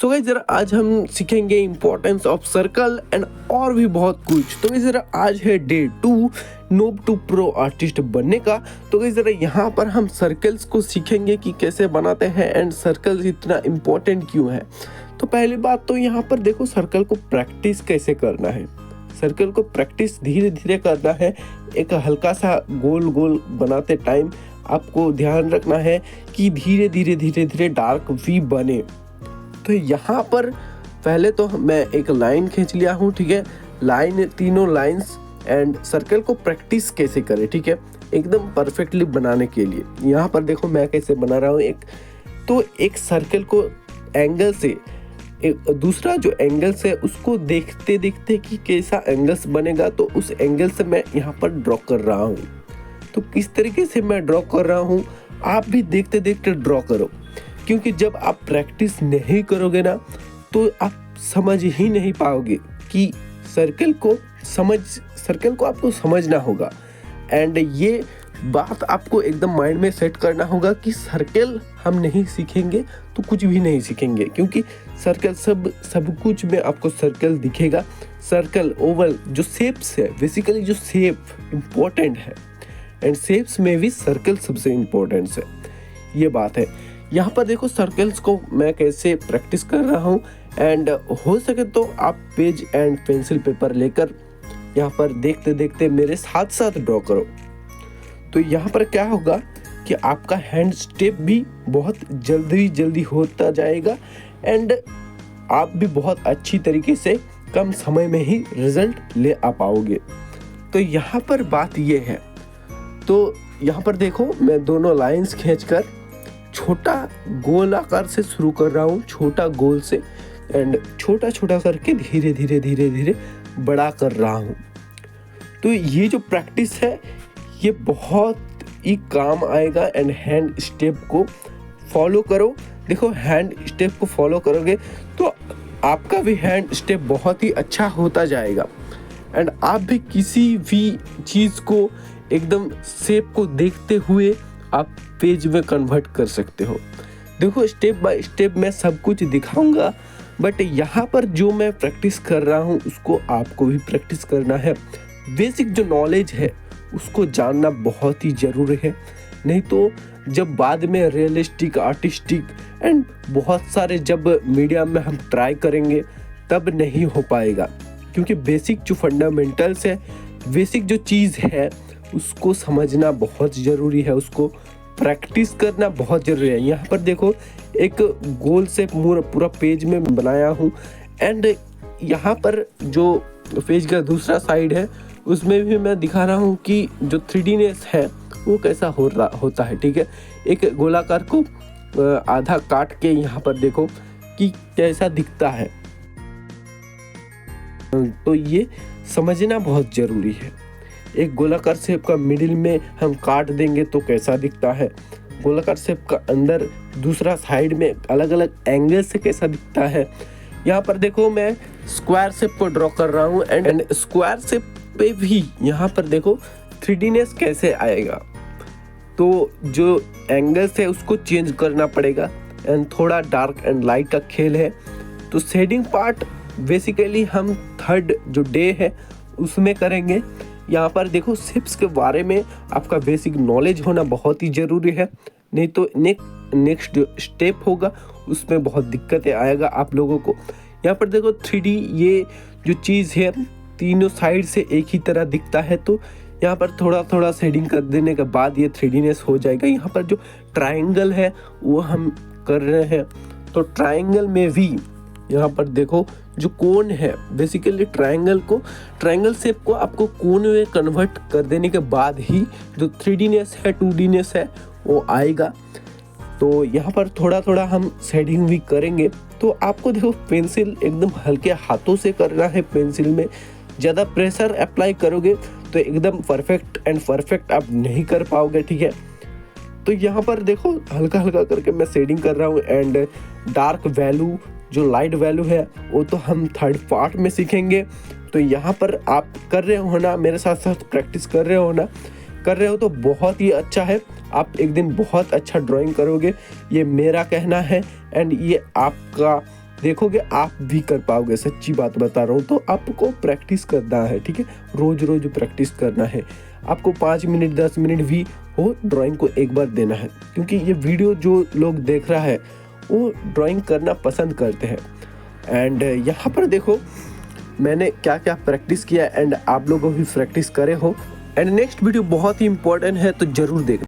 So guys जरा आज हम सीखेंगे इम्पोर्टेंस ऑफ सर्कल एंड और भी बहुत कुछ। तो गाइस जरा आज है day 2 noob to pro artist बनने का। तो गाइस जरा यहाँ पर हम सर्कल्स को सीखेंगे कि कैसे बनाते हैं एंड सर्कल्स इतना इम्पोर्टेंट क्यों है। तो पहली बात तो यहाँ पर देखो सर्कल को प्रैक्टिस कैसे करना है। सर्कल को प्रैक्टिस धीरे धीरे करना है। एक हल्का सा गोल गोल बनाते टाइम आपको ध्यान रखना है कि धीरे धीरे डार्क वी बने। तो यहाँ पर पहले तो मैं एक लाइन खींच लिया हूँ, ठीक है। लाइन, तीनों लाइंस एंड सर्कल को प्रैक्टिस कैसे करें, ठीक है, एकदम परफेक्टली बनाने के लिए। यहाँ पर देखो मैं कैसे बना रहा हूँ। एक सर्कल को एंगल से दूसरा जो एंगल्स है उसको देखते देखते कि कैसा एंगल्स बनेगा, तो उस एंगल से मैं यहाँ पर ड्रॉ कर रहा हूँ। तो किस तरीके से मैं ड्रॉ कर रहा हूँ आप भी देखते देखते ड्रॉ करो, क्योंकि जब आप प्रैक्टिस नहीं करोगे ना तो आप समझ ही नहीं पाओगे कि सर्कल को आपको समझना होगा। एंड ये बात आपको एकदम माइंड में सेट करना होगा कि सर्कल हम नहीं सीखेंगे तो कुछ भी नहीं सीखेंगे, क्योंकि सर्कल सब कुछ में आपको सर्कल दिखेगा। सर्कल, ओवल जो शेप्स है, बेसिकली जो शेप इम्पोर्टेंट है एंड शेप्स में भी सर्कल सबसे इम्पोर्टेंट है, ये बात है। यहाँ पर देखो सर्कल्स को मैं कैसे प्रैक्टिस कर रहा हूँ एंड हो सके तो आप पेज एंड पेंसिल पेपर लेकर यहाँ पर देखते देखते मेरे साथ साथ ड्रॉ करो। तो यहाँ पर क्या होगा कि आपका हैंड स्टेप भी बहुत जल्दी होता जाएगा एंड आप भी बहुत अच्छी तरीके से कम समय में ही रिजल्ट ले आ पाओगे। तो यहाँ पर बात ये है, तो यहाँ पर देखो मैं दोनों लाइंस खींचकर छोटा गोल आकार से शुरू कर रहा हूँ, छोटा गोल से, एंड छोटा छोटा करके धीरे धीरे बड़ा कर रहा हूँ। तो ये जो प्रैक्टिस है ये बहुत ही काम आएगा एंड हैंड स्टेप को फॉलो करो। देखो हैंड स्टेप को फॉलो करोगे तो आपका भी हैंड स्टेप बहुत ही अच्छा होता जाएगा एंड आप भी किसी भी चीज़ को एकदम शेप को देखते हुए आप पेज में कन्वर्ट कर सकते हो। देखो स्टेप बाय स्टेप मैं सब कुछ दिखाऊंगा, बट यहाँ पर जो मैं प्रैक्टिस कर रहा हूँ उसको आपको भी प्रैक्टिस करना है। बेसिक जो नॉलेज है उसको जानना बहुत ही ज़रूरी है, नहीं तो जब बाद में रियलिस्टिक, आर्टिस्टिक एंड बहुत सारे जब मीडिया में हम ट्राई करेंगे तब नहीं हो पाएगा, क्योंकि बेसिक जो फंडामेंटल्स है, बेसिक जो चीज़ है उसको समझना बहुत ज़रूरी है, उसको प्रैक्टिस करना बहुत ज़रूरी है। यहाँ पर देखो एक गोल से पूरा पेज में बनाया हूँ एंड यहाँ पर जो पेज का दूसरा साइड है उसमें भी मैं दिखा रहा हूँ कि जो 3Dनेस है वो कैसा होता है, ठीक है। एक गोलाकार को आधा काट के यहाँ पर देखो कि कैसा दिखता है, तो ये समझना बहुत ज़रूरी है। एक गोलाकार शेप का मिडिल में हम काट देंगे तो कैसा दिखता है, गोलाकार शेप का अंदर दूसरा साइड में अलग अलग एंगल से कैसा दिखता है। यहाँ पर देखो मैं स्क्वायर शेप को ड्रॉ कर रहा हूँ एंड स्क्वायर शेप पे भी यहाँ पर देखो 3Dनेस कैसे आएगा, तो जो एंगल्स है उसको चेंज करना पड़ेगा एंड थोड़ा डार्क एंड लाइट का खेल है। तो शेडिंग पार्ट बेसिकली हम थर्ड जो डे है उसमें करेंगे। यहाँ पर देखो शेप्स के बारे में आपका बेसिक नॉलेज होना बहुत ही ज़रूरी है, नहीं तो नेक्स्ट जो स्टेप होगा उसमें बहुत दिक्कतें आएगा आप लोगों को। यहाँ पर देखो 3D ये जो चीज़ है तीनों साइड से एक ही तरह दिखता है, तो यहाँ पर थोड़ा शेडिंग कर देने के बाद ये 3Dनेस हो जाएगा। यहाँ पर जो ट्रायंगल है वो हम कर रहे हैं, तो ट्रायंगल में भी यहाँ पर देखो जो कोन है, बेसिकली ट्रायंगल शेप को आपको कोन में कन्वर्ट कर देने के बाद ही जो 3Dनेस है, 2Dनेस है वो आएगा। तो यहाँ पर थोड़ा हम शेडिंग भी करेंगे। तो आपको देखो पेंसिल एकदम हल्के हाथों से करना है, पेंसिल में ज़्यादा प्रेशर अप्लाई करोगे तो एकदम परफेक्ट आप नहीं कर पाओगे, ठीक है। तो यहाँ पर देखो हल्का करके मैं शेडिंग कर रहा हूँ एंड डार्क वैल्यू जो लाइट वैल्यू है वो तो हम थर्ड पार्ट में सीखेंगे। तो यहाँ पर आप कर रहे हो ना, मेरे साथ साथ प्रैक्टिस कर रहे हो तो बहुत ही अच्छा है। आप एक दिन बहुत अच्छा ड्राइंग करोगे, ये मेरा कहना है एंड ये आपका देखोगे आप भी कर पाओगे, सच्ची बात बता रहा हूँ। तो आपको प्रैक्टिस करना है, ठीक है, रोज रोज प्रैक्टिस करना है। आपको 5 मिनट 10 मिनट भी हो ड्राइंग को एक बार देना है, क्योंकि ये वीडियो जो लोग देख रहा है वो ड्राइंग करना पसंद करते हैं। एंड यहाँ पर देखो मैंने क्या क्या प्रैक्टिस किया एंड आप लोगों भी प्रैक्टिस करे हो। एंड नेक्स्ट वीडियो बहुत ही इंपॉर्टेंट है, तो जरूर देखना।